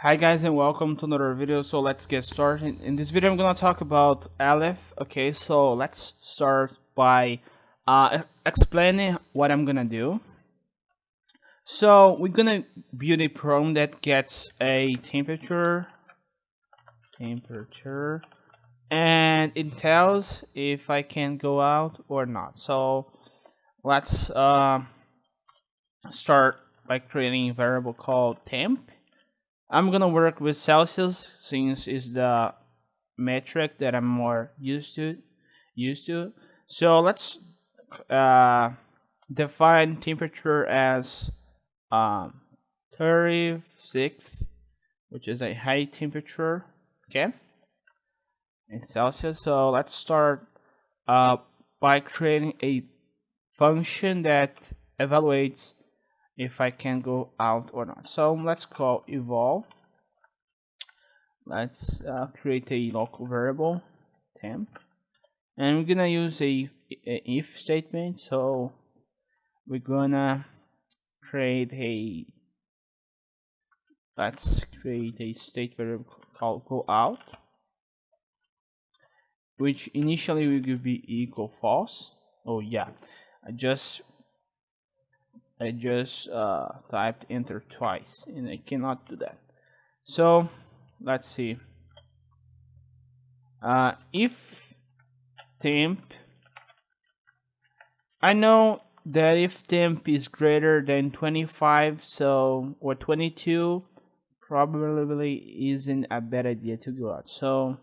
Hi guys and welcome to another video. So let's get started. In this video I'm gonna talk about Elif. Okay, so let's start by explaining what I'm gonna do. So we're gonna build a program that gets a temperature, and it tells if I can go out or not. So let's start by creating a variable called temp. I'm gonna work with Celsius since it's the metric that I'm more used to. So let's uh, define temperature as um, 36, which is a high temperature. Okay, in Celsius. So let's start by creating a function that evaluates if I can go out or not. So let's call eval. Let's create a local variable temp, and we're gonna use a if statement. So we're gonna create a let's create a state variable called go out, which initially will be equal false. Oh yeah, I just typed enter twice and I cannot do that. So let's see. If temp, I know that if temp is greater than 25, so or 22, probably isn't a bad idea to go out. So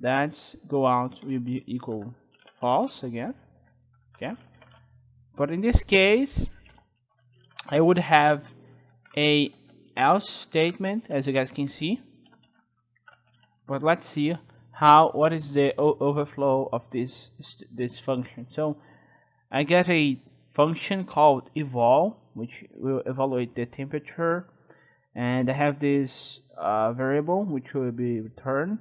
that's go out will be equal false again. Okay, but in this case, I would have a else statement, as you guys can see. But let's see what is the overflow of this function. So I get a function called eval, which will evaluate the temperature, and I have this variable which will be returned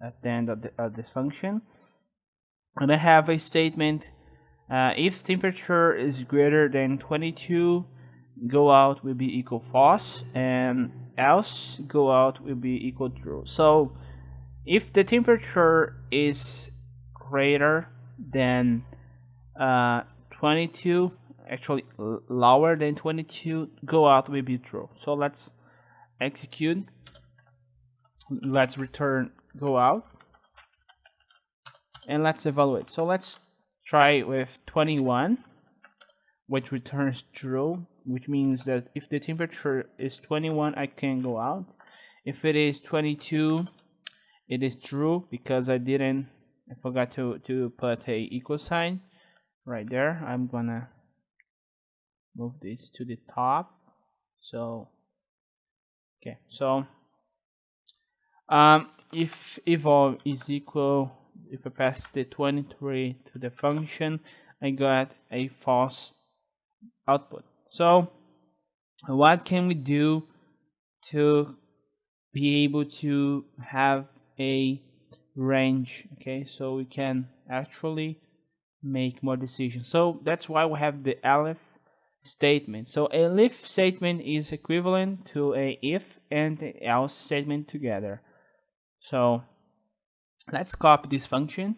at the end of this function, and I have a statement if temperature is greater than 22, go out will be equal false, and else go out will be equal true. So if the temperature is greater than 22, actually lower than 22, go out will be true. So let's execute. Let's return go out, and let's evaluate. So let's try with 21, which returns true, which means that if the temperature is 21, I can go out. If it is 22, it is true because I forgot to put a equal sign right there. I'm gonna move this to the top. So okay, so if eval is equal, if I pass the 23 to the function, I got a false output. So what can we do to be able to have a range? Okay, so we can actually make more decisions. So that's why we have the elif statement. So a if statement is equivalent to a if and the else statement together. So let's copy this function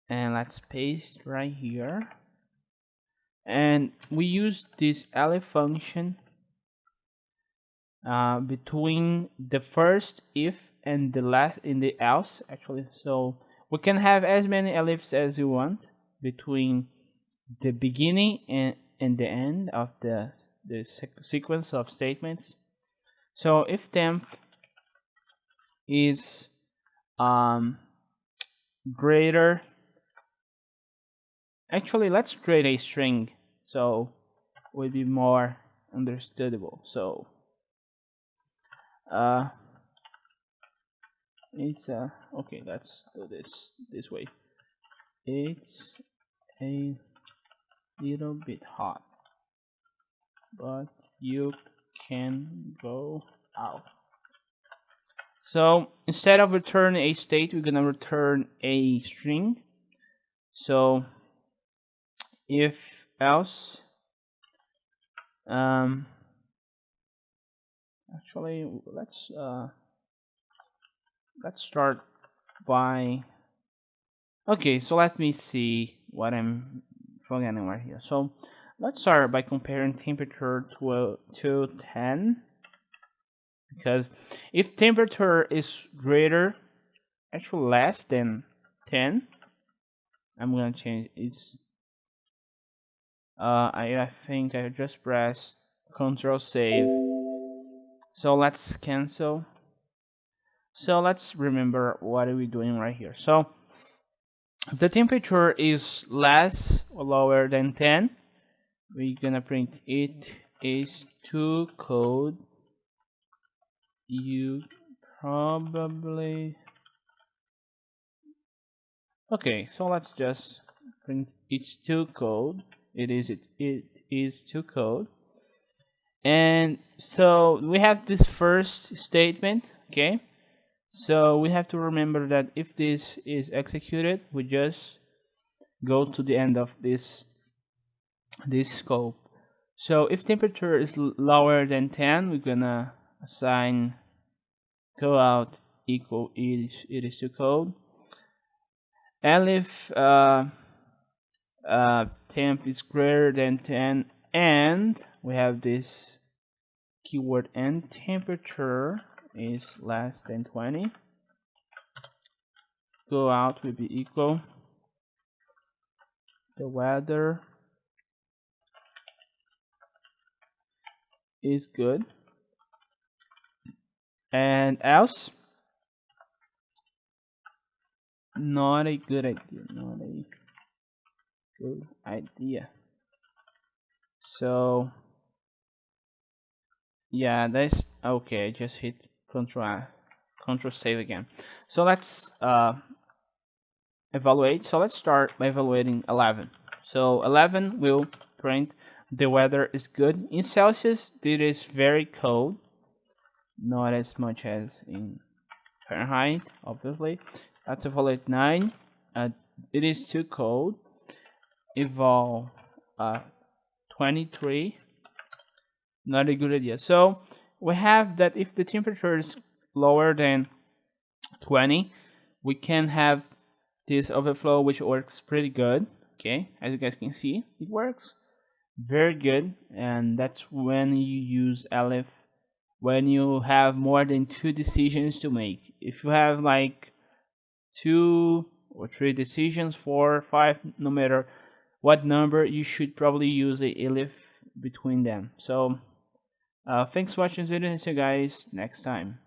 and let's paste right here, and we use this elif function between the first if and the last in the else, actually. So we can have as many elifs as you want between the beginning and the end of the sequence of statements. So if temp is greater, actually let's create a string so it will be more understandable. So it's okay, let's do this way. It's a little bit hot, but you can go out. So instead of return a state, we're gonna return a string. So if else Actually, let's start by. Okay, so let me see what I'm forgetting right here. So let's start by comparing temperature to 10, because if temperature is greater, actually less than 10, I'm gonna change it's I think I just press Control Save. So let's cancel. So let's remember what are we doing right here. So if the temperature is less or lower than 10, we're gonna print it is too cold. You probably okay. So let's just print it's too cold. It is too cold. And so we have this first statement. Okay. So we have to remember that if this is executed, we just go to the end of this scope. So if temperature is lower than 10, we're gonna assign go out equal it is too cold. Elif temp is greater than 10, and we have this keyword, and temperature is less than 20. Go out will be equal the weather is good, and else not a good idea. So yeah, that's okay. Just hit control save again. So let's evaluate. So let's start by evaluating 11. So 11 will print the weather is good. In Celsius, it is very cold, not as much as in Fahrenheit, obviously. Let's evaluate 9. It is too cold. Eval 23. Not a good idea. So we have that if the temperature is lower than 20, we can have this overflow, which works pretty good. Okay, as you guys can see, it works very good, and that's when you use Elif when you have more than 2 decisions to make. If you have like 2 or 3 decisions, 4 or 5, no matter what number, you should probably use a Elif between them. So thanks for watching this video, and see you guys next time.